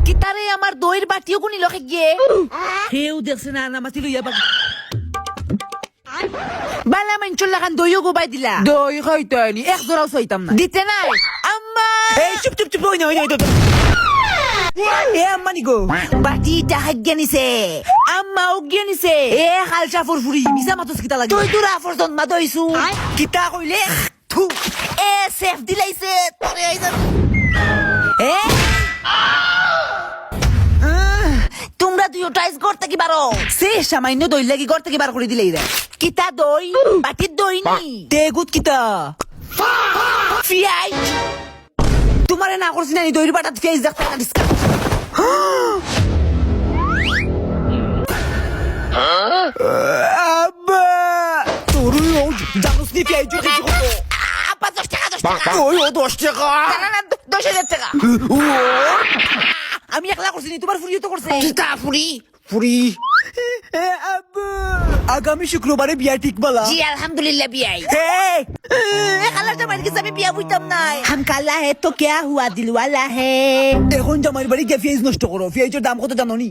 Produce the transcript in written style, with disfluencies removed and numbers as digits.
কিতারে আমার দইয়ের বাটিও কোনি লকে গিয়ে কেউ দেখছে না নামাতি লইয়া বাকি বালা মানচুর লাগান দইও গোবাই দিলা দই খাইতানি এক জোড়াও চাইতাম না দিতে নাই আম্মা এই চুপ চুপ চুপ ওই না এ আম্মা নিগো বাটি টাকা গেনিছে আম্মা ও গেনিছে এ খালসা ফুরফুরি মিছা মাতুস কিতা লাগে তুই তোরা ফরজন মা দইছু কিতা কইলে থু এ সেফ দিলাইছে তোরে আইছা এ তোমরা দুই টাইস করতে কি পারো সে সামান্য দই লাগি করতে কি বার করে দিলেই রে কিতা দই বাটির দই নি তেগুত কিতা ফিয়াই তোমারে না করছি না এই দইর বাটা ফিয়াই দেখতে না ডিসকা আব্বা তোর ও জানুস নি পেয়ে জুড়ে আপা 10 টাকা ওই ও 10 টাকা না না 10,000 টাকা আমি একলা করছি নি তোমার ফুরিও তো করছে কিতা ফুরি পুরি এ আব্বা আগামী শুক্রবারে বিয়া ঠিক বলা জি আলহামদুলিল্লাহ বিয়াই এই খালার জামাই के साथ बिया बुझताम ना हम काला है तो क्या हुआ दिल वाला है এখন জামাইর বাড়ি গিয়ে ফিয়াজ নষ্ট করো ফিয়াজের দাম কত জানো নি